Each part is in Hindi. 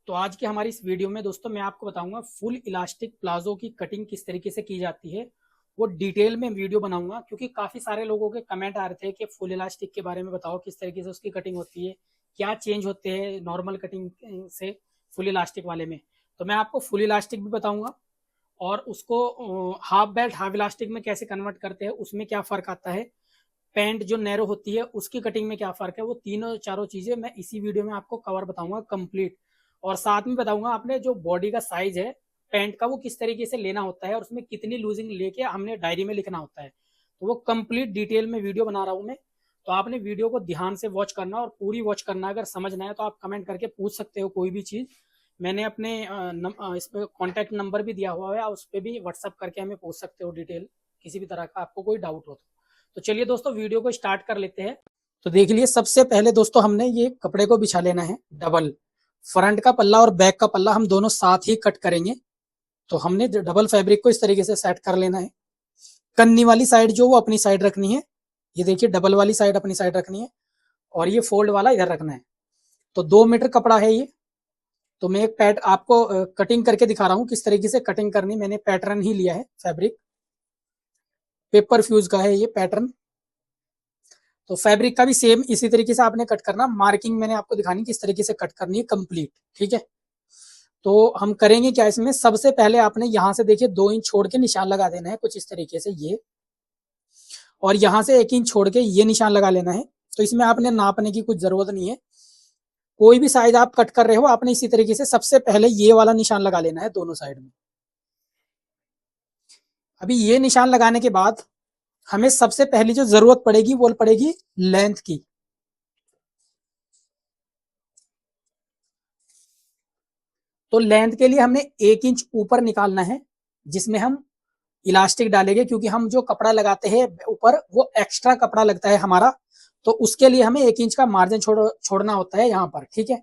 तो आज की हमारी इस वीडियो में दोस्तों मैं आपको बताऊंगा फुल इलास्टिक प्लाजो की कटिंग किस तरीके से की जाती है। वो डिटेल में वीडियो बनाऊंगा क्योंकि काफ़ी सारे लोगों के कमेंट आ रहे थे कि फुल इलास्टिक के बारे में बताओ, किस तरीके से उसकी कटिंग होती है, क्या चेंज होते हैं नॉर्मल कटिंग से फुल इलास्टिक वाले में। तो मैं आपको फुल इलास्टिक भी बताऊंगा और उसको हाफ बेल्ट हाफ इलास्टिक में कैसे कन्वर्ट करते हैं, उसमें क्या फ़र्क आता है, पैंट जो नैरो होती है उसकी कटिंग में क्या फ़र्क है। वो तीनों चारों चीज़ें मैं इसी वीडियो में आपको कवर बताऊंगा कंप्लीट। और साथ में बताऊंगा आपने जो बॉडी का साइज है पैंट का वो किस तरीके से लेना होता है और उसमें कितनी लूजिंग लेके हमने डायरी में लिखना होता है। तो वो कंप्लीट डिटेल में वीडियो बना रहा हूँ मैं। तो आपने वीडियो को ध्यान से वॉच करना और पूरी वॉच करना। अगर समझना है तो आप कमेंट करके पूछ सकते हो कोई भी चीज़। मैंने अपने इस पर कॉन्टैक्ट नंबर भी दिया हुआ है, उस पर भी व्हाट्सअप करके हमें पूछ सकते हो डिटेल, किसी भी तरह का आपको कोई डाउट हो तो चलिए दोस्तों वीडियो को स्टार्ट कर लेते हैं। तो देख लिए, सबसे पहले दोस्तों हमने ये कपड़े को बिछा लेना है डबल। फ्रंट का पल्ला और बैक का पल्ला हम दोनों साथ ही कट करेंगे। तो हमने डबल फैब्रिक को इस तरीके से सेट कर लेना है। कन्नी वाली साइड जो वो अपनी साइड रखनी है, ये देखिए डबल वाली साइड अपनी साइड रखनी है और ये फोल्ड वाला इधर रखना है। तो 2 मीटर कपड़ा है ये। तो मैं एक पैट आपको कटिंग करके दिखा रहा हूँ किस तरीके से कटिंग करनी। मैंने पैटर्न ही लिया है, फैब्रिक पेपर फ्यूज का है ये पैटर्न। तो फैब्रिक का भी सेम इसी तरीके से आपने कट करना। मार्किंग मैंने आपको दिखानी किस तरीके से कट करनी है कंप्लीट, ठीक है। तो हम करेंगे क्या इसमें, सबसे पहले आपने यहाँ से देखिए 2 इंच छोड़ के निशान लगा देना है कुछ इस तरीके से ये, और यहाँ से 1 इंच छोड़ के ये निशान लगा लेना है। तो इसमें आपने नापने की कुछ जरूरत नहीं है। कोई भी साइज आप कट कर रहे हो आपने इसी तरीके से सबसे पहले ये वाला निशान लगा लेना है दोनों साइड में। अभी ये निशान लगाने के बाद हमें सबसे पहली जो जरूरत पड़ेगी वो पड़ेगी लेंथ की। तो लेंथ के लिए हमने 1 इंच ऊपर निकालना है जिसमें हम इलास्टिक डालेंगे, क्योंकि हम जो कपड़ा लगाते हैं ऊपर वो एक्स्ट्रा कपड़ा लगता है हमारा। तो उसके लिए हमें 1 इंच का मार्जिन छोड़ना होता है यहाँ पर, ठीक है।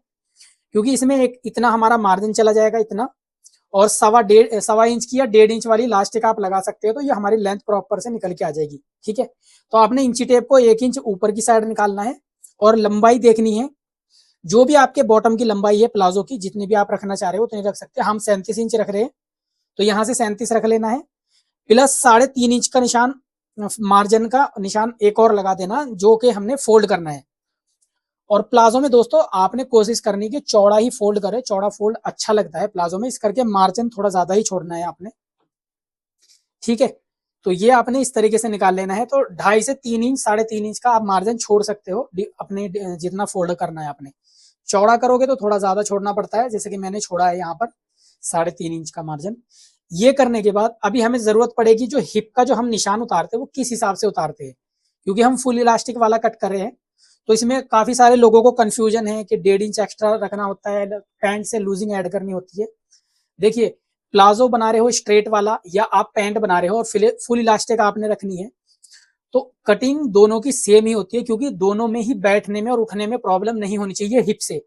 क्योंकि इसमें एक इतना हमारा मार्जिन चला जाएगा इतना, और सवा इंच की या 1.5 इंच वाली इलास्टिक आप लगा सकते हो। तो ये हमारी लेंथ प्रॉपर से निकल के आ जाएगी, ठीक है। तो आपने इंची टेप को 1 इंच ऊपर की साइड निकालना है और लंबाई देखनी है। जो भी आपके बॉटम की लंबाई है प्लाजो की, जितनी भी आप रखना चाह रहे हो उतनी रख सकते हैं। हम 37 इंच रख रहे हैं तो यहाँ से 37 रख लेना है। प्लस 3.5 इंच का निशान, मार्जिन का निशान एक और लगा देना जो कि हमने फोल्ड करना है। और प्लाजो में दोस्तों आपने कोशिश करनी कि चौड़ा ही फोल्ड करे, चौड़ा फोल्ड अच्छा लगता है प्लाजो में, इस करके मार्जिन थोड़ा ज्यादा ही छोड़ना है आपने, ठीक है। तो ये आपने इस तरीके से निकाल लेना है। तो 2.5 से 3 इंच 3.5 इंच का आप मार्जिन छोड़ सकते हो अपने जितना फोल्ड करना है आपने। चौड़ा करोगे तो थोड़ा ज्यादा छोड़ना पड़ता है, जैसे कि मैंने छोड़ा है यहाँ पर 3.5 इंच का मार्जिन। ये करने के बाद अभी हमें जरूरत पड़ेगी जो हिप का जो हम निशान उतारते हैं वो किस हिसाब से उतारते हैं, क्योंकि हम फुल इलास्टिक वाला कट कर रहे हैं। तो इसमें काफी सारे लोगों को कंफ्यूजन है कि 1.5 इंच एक्स्ट्रा रखना होता है, पैंट से लूजिंग ऐड करनी होती है। देखिए, प्लाजो बना रहे हो स्ट्रेट वाला या आप पैंट बना रहे हो और फुल इलास्टिक आपने रखनी है, तो कटिंग दोनों की सेम ही होती है, क्योंकि दोनों में ही बैठने में और उठने में प्रॉब्लम नहीं होनी चाहिए हिप से।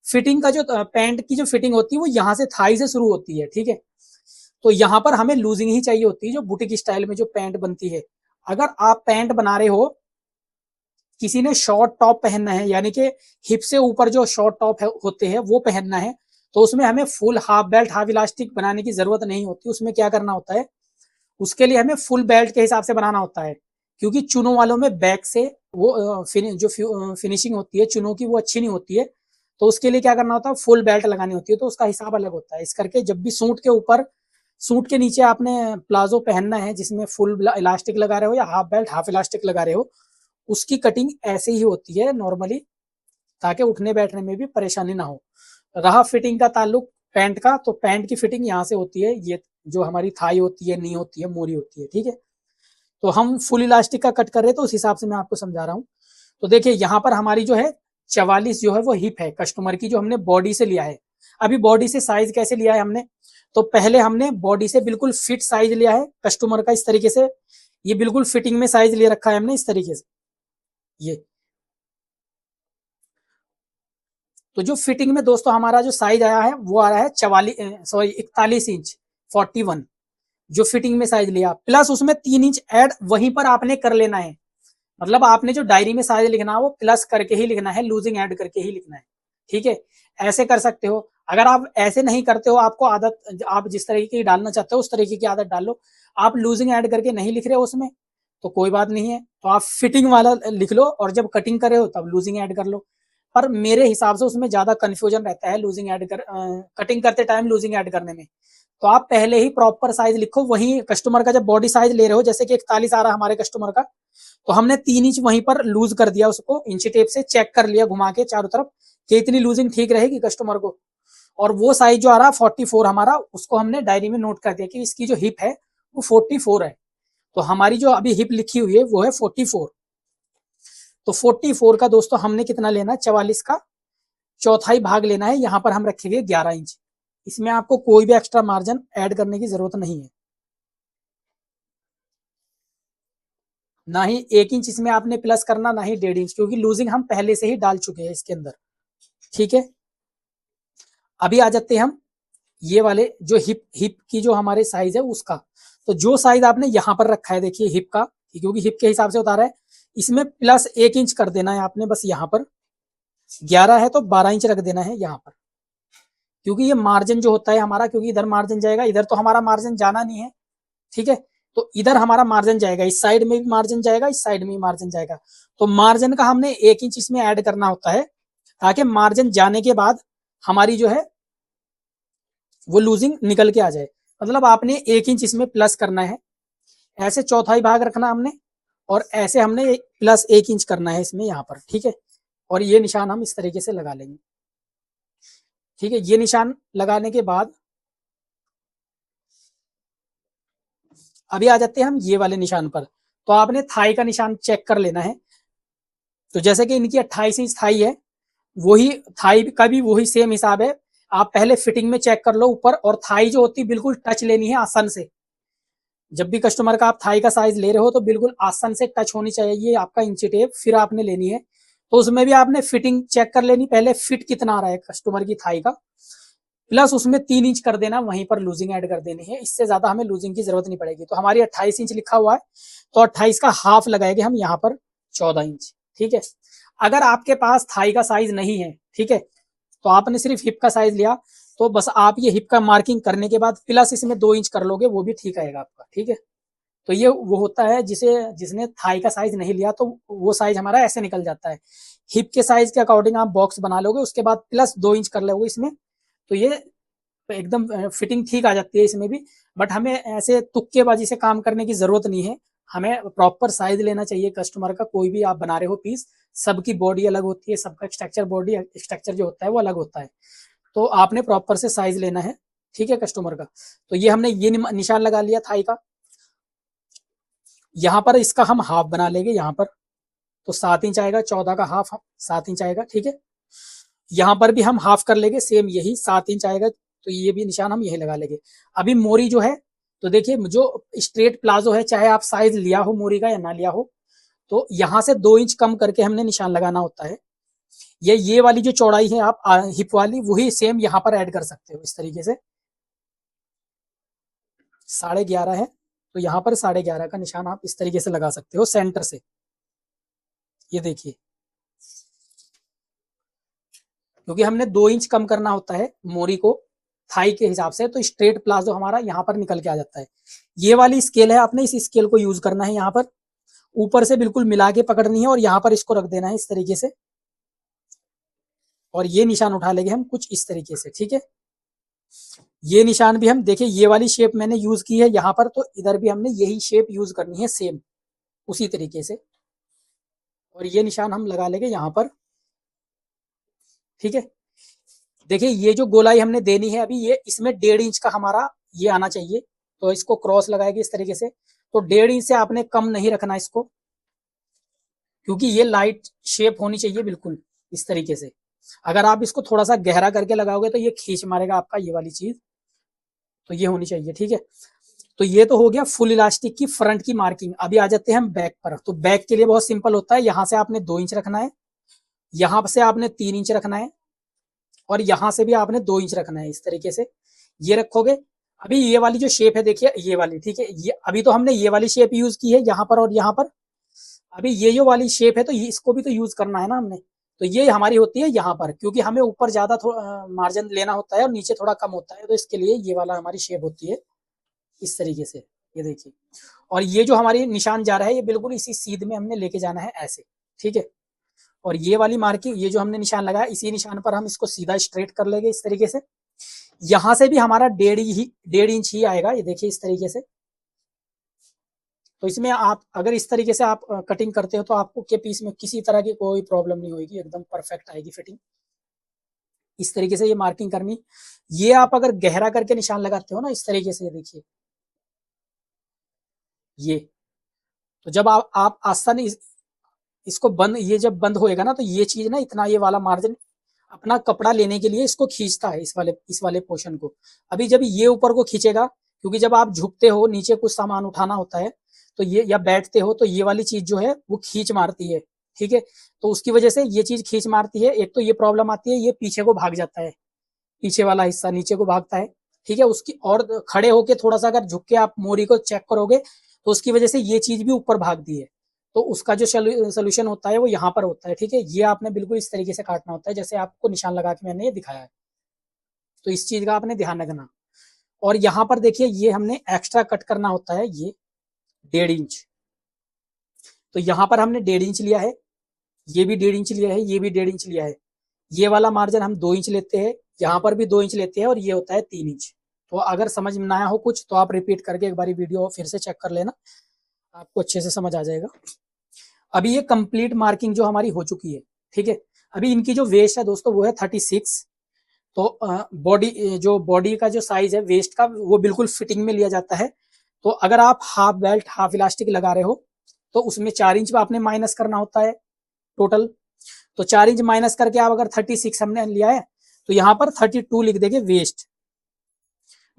फिटिंग का जो पैंट की जो फिटिंग होती है वो यहाँ से थाई से शुरू होती है, ठीक है। तो यहाँ पर हमें लूजिंग ही चाहिए होती है जो बुटीक स्टाइल में जो पैंट बनती है। अगर आप पैंट बना रहे हो, किसी ने शॉर्ट टॉप पहनना है, यानी कि हिप से ऊपर जो शॉर्ट टॉप होते हैं वो पहनना है, तो उसमें हमें full half belt half elastic बनाने की जरूरत नहीं होती। उसमें क्या करना होता है, उसके लिए हमें फुल बेल्ट के हिसाब से बनाना होता है, क्योंकि चुनों वालों में बैक से वो जो फिनिशिंग होती है चुनों की वो अच्छी नहीं होती है। तो उसके लिए क्या करना होता है, फुल बेल्ट लगानी होती है, तो उसका हिसाब अलग होता है। इस करके जब भी सूट के ऊपर सूट के नीचे आपने प्लाजो पहनना है जिसमें फुल इलास्टिक लगा रहे हो या हाफ बेल्ट हाफ इलास्टिक लगा रहे हो, उसकी कटिंग ऐसे ही होती है नॉर्मली, ताकि उठने बैठने में भी परेशानी ना हो। रहा फिटिंग का ताल्लुक पैंट का, तो पैंट की फिटिंग यहाँ से होती है, ये जो हमारी थाई होती है, नी होती है, मोरी होती है, ठीक है। तो हम फुल इलास्टिक का कट कर रहे हैं तो उस हिसाब से मैं आपको समझा रहा हूँ। तो देखिए यहाँ पर हमारी जो है 44 जो है वो हिप है कस्टमर की, जो हमने बॉडी से लिया है। अभी बॉडी से साइज कैसे लिया है हमने, तो पहले हमने बॉडी से बिल्कुल फिट साइज लिया है कस्टमर का, इस तरीके से ये बिल्कुल फिटिंग में साइज ले रखा है हमने इस तरीके से। ये तो जो फिटिंग में दोस्तों हमारा जो साइज आया है वो आ रहा है 41 इंच 41, जो फिटिंग में साइज लिया, प्लस उसमें 3 इंच ऐड वहीं पर आपने कर लेना है। मतलब आपने जो डायरी में साइज लिखना है वो प्लस करके ही लिखना है, लूजिंग ऐड करके ही लिखना है, ठीक है। ऐसे कर सकते हो। अगर आप ऐसे नहीं करते हो, आपको आदत, आप जिस तरीके की डालना चाहते हो उस तरीके की आदत डाल लो। आप लूजिंग ऐड करके नहीं लिख रहे हो उसमें, तो कोई बात नहीं है, तो आप फिटिंग वाला लिख लो, और जब कटिंग करे हो तब लूजिंग ऐड कर लो। पर मेरे हिसाब से उसमें ज्यादा कंफ्यूजन रहता है लूजिंग ऐड कर कटिंग करते टाइम लूजिंग ऐड करने में। तो आप पहले ही प्रॉपर साइज लिखो, वहीं कस्टमर का जब बॉडी साइज ले रहे हो, जैसे कि 41 आ रहा है हमारे कस्टमर का, तो हमने 3 इंच वहीं पर लूज कर दिया, उसको इंची टेप से चेक कर लिया घुमा के चारों तरफ कि इतनी लूजिंग ठीक रहेगी कस्टमर को। और वो साइज जो आ रहा 44 हमारा, उसको हमने डायरी में नोट कर दिया कि इसकी जो हिप है वो 44 है। तो हमारी जो अभी हिप लिखी हुई है वो है 44। तो 44 का दोस्तों हमने कितना लेना है, 44 का चौथाई भाग लेना है, यहां पर हम रखेंगे 11 इंच। इसमें आपको कोई भी एक्स्ट्रा मार्जिन ऐड करने की जरूरत नहीं है, ना ही 1 इंच इसमें आपने प्लस करना, ना ही 1.5 इंच, क्योंकि लूजिंग हम पहले से ही डाल चुके हैं इसके अंदर। ठीक है, अभी आ जाते हैं हम ये वाले जो हिप हिप की जो हमारे साइज है उसका। तो जो साइज आपने यहां पर रखा है देखिए हिप का, क्योंकि हिप के हिसाब से उतारा है, इसमें प्लस 1 इंच कर देना है आपने बस यहाँ पर। 11 है तो 12 इंच रख देना है यहाँ पर, क्योंकि ये मार्जिन जो होता है हमारा, क्योंकि इधर मार्जिन जाएगा, इधर तो हमारा मार्जिन जाना नहीं है। ठीक है, तो इधर हमारा मार्जिन जाएगा, इस साइड में भी मार्जिन जाएगा, इस साइड में भी मार्जिन जाएगा। तो मार्जिन का हमने 1 इंच इसमें ऐड करना होता है, ताकि मार्जिन जाने के बाद हमारी जो है वो लूजिंग निकल के आ जाए। मतलब आपने 1 इंच इसमें प्लस करना है, ऐसे चौथाई भाग रखना हमने, और ऐसे हमने प्लस 1 इंच करना है इसमें यहाँ पर। ठीक है, और ये निशान हम इस तरीके से लगा लेंगे। ठीक है, ये निशान लगाने के बाद अभी आ जाते हैं हम ये वाले निशान पर। तो आपने थाई का निशान चेक कर लेना है। तो जैसे कि इनकी 28 इंच थाई है, वही थाई का भी वही सेम हिसाब है। आप पहले फिटिंग में चेक कर लो ऊपर, और थाई जो होती है बिल्कुल टच लेनी है आसन से। जब भी कस्टमर का आप थाई का साइज ले रहे हो तो बिल्कुल आसन से टच होनी चाहिए आपका इंची टेप, फिर आपने लेनी है। तो उसमें भी आपने फिटिंग चेक कर लेनी पहले, फिट कितना आ रहा है कस्टमर की थाई का, प्लस उसमें 3 इंच कर देना, वहीं पर लूजिंग ऐड कर देनी है। इससे ज्यादा हमें लूजिंग की जरूरत नहीं पड़ेगी। तो हमारी 28 इंच लिखा हुआ है, तो 28 का हाफ लगाएंगे हम यहाँ पर 14 इंच। ठीक है, अगर आपके पास थाई का साइज नहीं है, ठीक है, तो आपने सिर्फ हिप का साइज लिया, तो बस आप ये हिप का मार्किंग करने के बाद प्लस इसमें 2 इंच कर लोगे, वो भी ठीक आएगा आपका। ठीक है, तो ये वो होता है जिसने थाई का साइज नहीं लिया, तो वो साइज हमारा ऐसे निकल जाता है। हिप के साइज के अकॉर्डिंग आप बॉक्स बना लोगे, उसके बाद प्लस 2 इंच कर लोगे इसमें, तो ये एकदम फिटिंग ठीक आ जाती है इसमें भी। बट हमें ऐसे तुक्केबाजी से काम करने की जरूरत नहीं है, हमें प्रॉपर साइज लेना चाहिए कस्टमर का। कोई भी आप बना रहे हो पीस, सबकी बॉडी अलग होती है, सबका स्ट्रक्चर बॉडी स्ट्रक्चर जो होता है वो अलग होता है। तो आपने प्रॉपर से साइज लेना है, ठीक है, कस्टमर का। तो ये हमने ये निशान लगा लिया थाई का। यहाँ पर इसका हम हाफ बना लेंगे यहाँ पर, तो 7 इंच आएगा, 14 का हाफ 7 इंच आएगा। ठीक है, यहाँ पर भी हम हाफ कर लेंगे, सेम यही 7 इंच आएगा, तो ये भी निशान हम यही लगा लेंगे। अभी मोरी जो है, तो देखिए जो स्ट्रेट प्लाजो है, चाहे आप साइज लिया हो मोरी का या ना लिया हो, तो यहाँ से 2 इंच कम करके हमने निशान लगाना होता है। ये वाली जो चौड़ाई है आप हिप वाली, वही सेम यहाँ पर ऐड कर सकते हो इस तरीके से। 11.5 है, तो यहाँ पर 11.5 का निशान आप इस तरीके से लगा सकते हो सेंटर से। ये देखिए, क्योंकि हमने 2 इंच कम करना होता है मोरी को थाई के हिसाब से, तो स्ट्रेट प्लाजो हमारा यहाँ पर निकल के आ जाता है। ये वाली स्केल है, आपने इस स्केल को यूज करना है, यहाँ पर ऊपर से बिल्कुल मिला के पकड़नी है, और यहाँ पर इसको रख देना है इस तरीके से, और ये निशान उठा लेंगे हम कुछ इस तरीके से। ठीक है, ये निशान भी हम देखिए, ये वाली शेप मैंने यूज की है यहाँ पर, तो इधर भी हमने यही शेप यूज करनी है सेम उसी तरीके से, और ये निशान हम लगा लेंगे यहाँ पर। ठीक है, देखिए ये जो गोलाई हमने देनी है अभी, ये इसमें 1.5 इंच का हमारा ये आना चाहिए, तो इसको क्रॉस लगाएंगे इस तरीके से। तो 1.5 इंच से आपने कम नहीं रखना इसको, क्योंकि ये लाइट शेप होनी चाहिए बिल्कुल इस तरीके से। अगर आप इसको थोड़ा सा गहरा करके लगाओगे तो ये खींच मारेगा आपका ये वाली चीज, तो ये होनी चाहिए। ठीक है, तो ये तो हो गया फुल इलास्टिक की फ्रंट की मार्किंग। अभी आ जाते हैं हम बैक पर। तो बैक के लिए बहुत सिंपल होता है, यहां से आपने 2 इंच रखना है, यहां से आपने 3 इंच रखना है, और यहां से भी आपने 2 इंच रखना है इस तरीके से। ये रखोगे। अभी ये वाली जो शेप है देखिए, ये वाली, ठीक है, ये अभी तो हमने ये वाली शेप यूज की है यहाँ पर और यहाँ पर। अभी ये जो वाली शेप है, तो इसको भी तो यूज करना है ना हमने। तो ये हमारी होती है यहाँ पर, क्योंकि हमें ऊपर ज्यादा मार्जिन लेना होता है और नीचे थोड़ा कम होता है, तो इसके लिए ये वाला हमारी शेप होती है इस तरीके से। ये देखिए, और ये जो हमारी निशान जा रहा है ये बिल्कुल इसी सीध में हमने लेके जाना है ऐसे, ठीक है। और ये वाली मार्किंग, ये जो हमने निशान लगाया इसी निशान पर हम इसको सीधा स्ट्रेट कर लेंगे इस तरीके से। यहां से भी हमारा 1.5 इंच ही आएगा, ये देखिए इस तरीके से। तो इसमें आप अगर इस तरीके से आप कटिंग करते हो तो आपको के पीस में किसी तरह की कोई प्रॉब्लम नहीं होगी, एकदम परफेक्ट आएगी फिटिंग। इस तरीके से ये मार्किंग करनी। ये आप अगर गहरा करके निशान लगाते हो ना इस तरीके से, देखिए ये, तो जब आप आसानी इसको बंद, ये जब बंद होएगा ना तो ये चीज ना इतना ये वाला मार्जिन अपना कपड़ा लेने के लिए इसको खींचता है, इस वाले पोर्शन को। अभी जब ये ऊपर को खींचेगा, क्योंकि जब आप झुकते हो नीचे कुछ सामान उठाना होता है तो ये, या बैठते हो तो ये वाली चीज जो है वो खींच मारती है, ठीक है। तो उसकी वजह से ये चीज खींच मारती है, एक तो ये प्रॉब्लम आती है, ये पीछे को भाग जाता है, पीछे वाला हिस्सा नीचे को भागता है, ठीक है। उसकी और खड़े होके थोड़ा सा अगर झुक के आप मोरी को चेक करोगे तो उसकी वजह से ये चीज भी ऊपर भागती है। तो उसका जो सोल्यूशन होता है वो यहाँ पर होता है, ठीक है। ये आपने बिल्कुल इस तरीके से काटना होता है जैसे आपको निशान लगा के मैंने ये दिखाया है। तो इस चीज का आपने ध्यान रखना। और यहाँ पर देखिए ये हमने एक्स्ट्रा कट करना होता है, ये 1.5 इंच। तो यहाँ पर हमने 1.5 इंच लिया है, ये भी 1.5 इंच लिया है, ये भी 1.5 इंच लिया है। ये वाला मार्जिन हम 2 इंच लेते हैं, यहाँ पर भी 2 इंच लेते हैं, और ये होता है 3 इंच। तो अगर समझ में ना आया हो कुछ तो आप रिपीट करके एक बारी वीडियो फिर से चेक कर लेना, आपको अच्छे से समझ आ जाएगा। अभी ये कंप्लीट मार्किंग जो हमारी हो चुकी है, ठीक है। अभी इनकी जो वेस्ट है दोस्तों वो है 36। तो बॉडी का जो साइज है वेस्ट का वो बिल्कुल फिटिंग में लिया जाता है। तो अगर आप हाफ बेल्ट हाफ इलास्टिक लगा रहे हो तो उसमें 4 इंच आपने माइनस करना होता है टोटल। तो 4 इंच माइनस करके आप अगर 36 हमने लिया है तो यहाँ पर 32 लिख देंगे वेस्ट।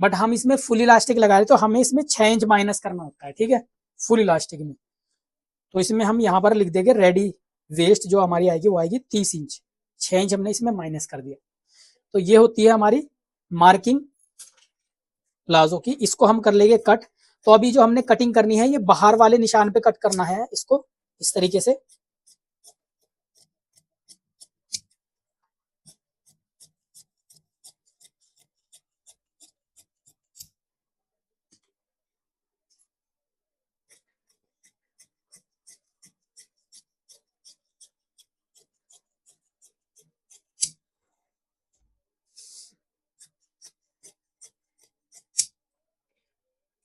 बट हम इसमें फुल इलास्टिक लगा रहे तो हमें इसमें 6 इंच माइनस करना होता है, ठीक है, फुल इलास्टिक में। तो इसमें हम यहाँ पर लिख देंगे रेडी वेस्ट जो हमारी आएगी वो आएगी 30 इंच, 6 इंच हमने इसमें माइनस कर दिया। तो ये होती है हमारी मार्किंग प्लाजो की। इसको हम कर लेंगे कट। तो अभी जो हमने कटिंग करनी है ये बाहर वाले निशान पे कट करना है इसको इस तरीके से।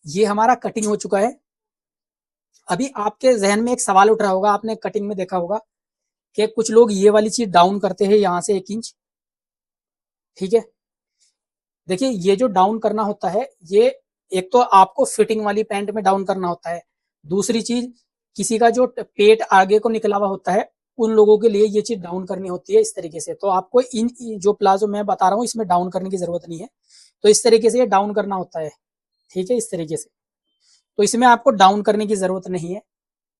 ये हमारा कटिंग हो चुका है। अभी आपके जहन में एक सवाल उठ रहा होगा, आपने कटिंग में देखा होगा कि कुछ लोग ये वाली चीज डाउन करते हैं यहाँ से 1 इंच, ठीक है। देखिए ये जो डाउन करना होता है ये एक तो आपको फिटिंग वाली पैंट में डाउन करना होता है। दूसरी चीज किसी का जो पेट आगे को निकला हुआ होता है उन लोगों के लिए ये चीज डाउन करनी होती है इस तरीके से। तो आपको इन जो प्लाजो मैं बता रहा हूँ इसमें डाउन करने की जरूरत नहीं है। तो इस तरीके से ये डाउन करना होता है, ठीक है, इस तरीके से। तो इसमें आपको डाउन करने की जरूरत नहीं है,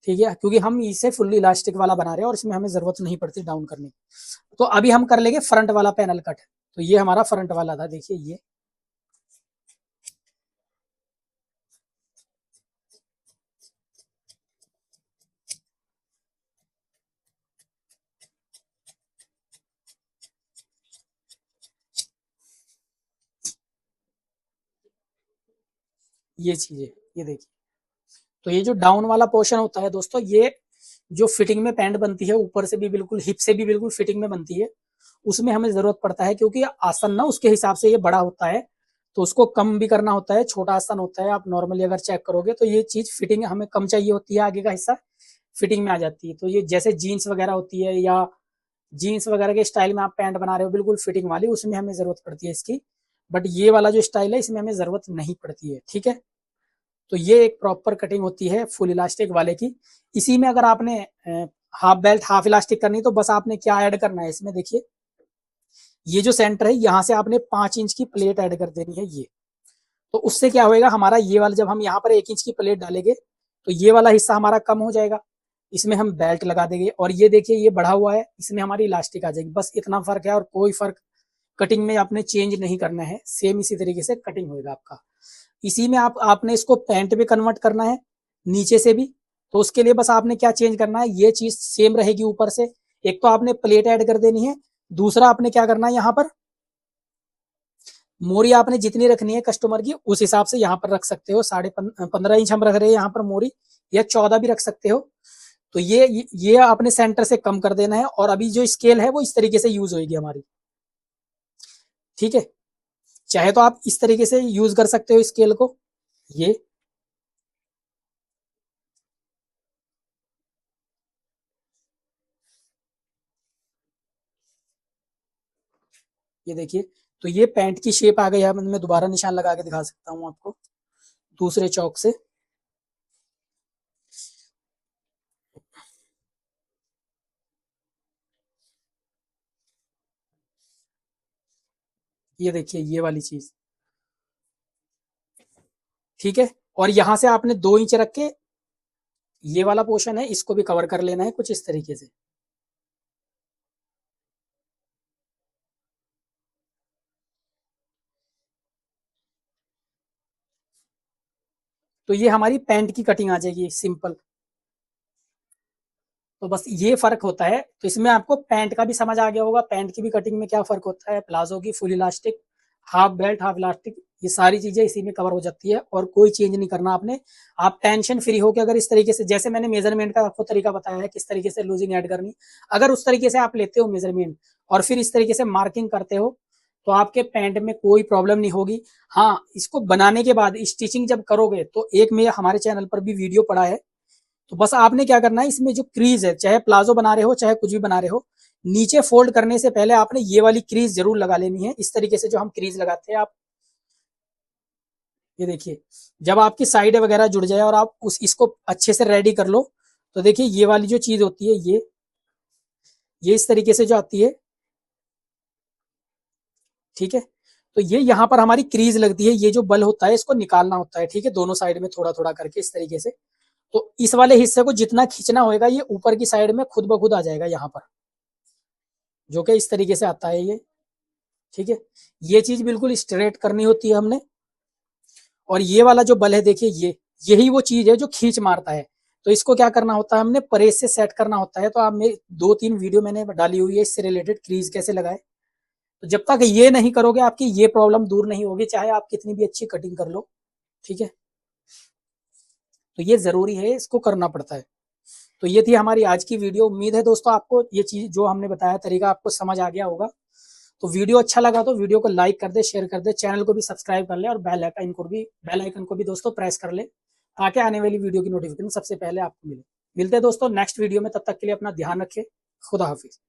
ठीक है, क्योंकि हम इसे फुल्ली इलास्टिक वाला बना रहे हैं और इसमें हमें जरूरत नहीं पड़ती डाउन करने की। तो अभी हम कर लेंगे फ्रंट वाला पैनल कट। तो ये हमारा फ्रंट वाला था, देखिए ये चीज है, ये देखिए। तो ये जो डाउन वाला पोर्शन होता है दोस्तों, ये जो फिटिंग में पैंट बनती है ऊपर से भी बिल्कुल हिप से भी बिल्कुल फिटिंग में बनती है, उसमें हमें जरूरत पड़ता है क्योंकि आसन ना उसके हिसाब से ये बड़ा होता है। तो उसको कम भी करना होता है, छोटा आसन होता है। आप नॉर्मली अगर चेक करोगे तो ये चीज फिटिंग हमें कम चाहिए होती है, आगे का हिस्सा फिटिंग में आ जाती है। तो ये जैसे जीन्स वगैरह होती है या जीन्स वगैरह के स्टाइल में आप पैंट बना रहे हो बिल्कुल फिटिंग वाली, उसमें हमें जरूरत पड़ती है इसकी। बट ये वाला जो स्टाइल है इसमें हमें जरूरत नहीं पड़ती है, ठीक है। तो ये एक प्रॉपर कटिंग होती है फुल इलास्टिक वाले की। इसी में अगर आपने हाफ बेल्ट हाफ इलास्टिक करनी तो बस आपने क्या ऐड करना है इसमें, देखिए ये जो सेंटर है यहाँ से आपने 5 इंच की प्लेट ऐड कर देनी है ये। तो उससे क्या होएगा हमारा ये वाला, जब हम यहाँ पर 1 इंच की प्लेट डालेंगे तो ये वाला हिस्सा हमारा कम हो जाएगा, इसमें हम बेल्ट लगा देंगे। और ये देखिए ये बढ़ा हुआ है, इसमें हमारी इलास्टिक आ जाएगी। बस इतना फर्क है और कोई फर्क कटिंग में आपने चेंज नहीं करना है, सेम इसी तरीके से कटिंग होएगा आपका। इसी में आपने इसको पैंट में कन्वर्ट करना है नीचे से भी। तो उसके लिए बस आपने क्या चेंज करना है, ये चीज सेम रहेगी ऊपर से, एक तो आपने प्लेट ऐड कर देनी है, दूसरा आपने क्या करना है, यहाँ पर मोरी आपने जितनी रखनी है कस्टमर की उस हिसाब से यहाँ पर रख सकते हो। 15.5 इंच हम रख रहे हैं यहाँ पर मोरी, या 14 भी रख सकते हो। तो ये आपने सेंटर से कम कर देना है, और अभी जो स्केल है वो इस तरीके से यूज होगी हमारी, ठीक है। चाहे तो आप इस तरीके से यूज कर सकते हो स्केल को। ये देखिए, तो ये पैंट की शेप आ गई है। मैं दोबारा निशान लगा के दिखा सकता हूँ आपको दूसरे चौक से। ये देखिए ये वाली चीज, ठीक है। और यहां से आपने 2 इंच रख के ये वाला पोर्शन है इसको भी कवर कर लेना है कुछ इस तरीके से। तो ये हमारी पैंट की कटिंग आ जाएगी सिंपल। तो बस ये फर्क होता है। तो इसमें आपको पैंट का भी समझ आ गया होगा, पैंट की भी कटिंग में क्या फर्क होता है, प्लाजो की full elastic, half belt, half elastic, ये सारी चीजें इसी में कवर हो जाती है, और कोई चेंज नहीं करना आपने। आप टेंशन फ्री हो के अगर इस तरीके से, जैसे मैंने मेजरमेंट का आपको तरीका बताया है किस तरीके से लूजिंग ऐड करनी, अगर उस तरीके से आप लेते हो मेजरमेंट और फिर इस तरीके से मार्किंग करते हो, तो आपके पैंट में कोई प्रॉब्लम नहीं होगी। हाँ, इसको बनाने के बाद स्टिचिंग जब करोगे तो एक में हमारे चैनल पर भी वीडियो पड़ा है, तो बस आपने क्या करना है, इसमें जो क्रीज है, चाहे प्लाजो बना रहे हो चाहे कुछ भी बना रहे हो, नीचे फोल्ड करने से पहले आपने ये वाली क्रीज जरूर लगा लेनी है, इस तरीके से जो हम क्रीज लगाते हैं। आप ये देखिए, जब आपकी साइड वगैरह जुड़ जाए और आप उस इसको अच्छे से रेडी कर लो, तो देखिए ये वाली जो चीज होती है ये इस तरीके से जो आती है, ठीक है। तो ये यहाँ पर हमारी क्रीज लगती है, ये जो बल होता है इसको निकालना होता है, ठीक है, दोनों साइड में थोड़ा थोड़ा करके इस तरीके से। तो इस वाले हिस्से को जितना खींचना होगा ये ऊपर की साइड में खुद ब खुद आ जाएगा यहाँ पर, जो कि इस तरीके से आता है ये, ठीक है। ये चीज बिल्कुल स्ट्रेट करनी होती है हमने। और ये वाला जो बल है देखिए, यही वो चीज है जो खींच मारता है। तो इसको क्या करना होता है, हमने परेज से सेट करना होता है। तो आप मेरी 2-3 वीडियो मैंने डाली हुई है इससे रिलेटेड, क्रीज कैसे लगाए। तो जब तक ये नहीं करोगे आपकी ये प्रॉब्लम दूर नहीं होगी, चाहे आप कितनी भी अच्छी कटिंग कर लो, ठीक है। तो ये जरूरी है, इसको करना पड़ता है। तो ये थी हमारी आज की वीडियो। उम्मीद है दोस्तों आपको ये चीज जो हमने बताया तरीका आपको समझ आ गया होगा। तो वीडियो अच्छा लगा तो वीडियो को लाइक कर दे, शेयर कर दे, चैनल को भी सब्सक्राइब कर ले, और बेल आइकन को भी दोस्तों प्रेस कर ले, ताकि आने वाली वीडियो की नोटिफिकेशन सबसे पहले आपको मिले। मिलते हैं दोस्तों नेक्स्ट वीडियो में, तब तक के लिए अपना ध्यान रखें। खुदा हाफिज।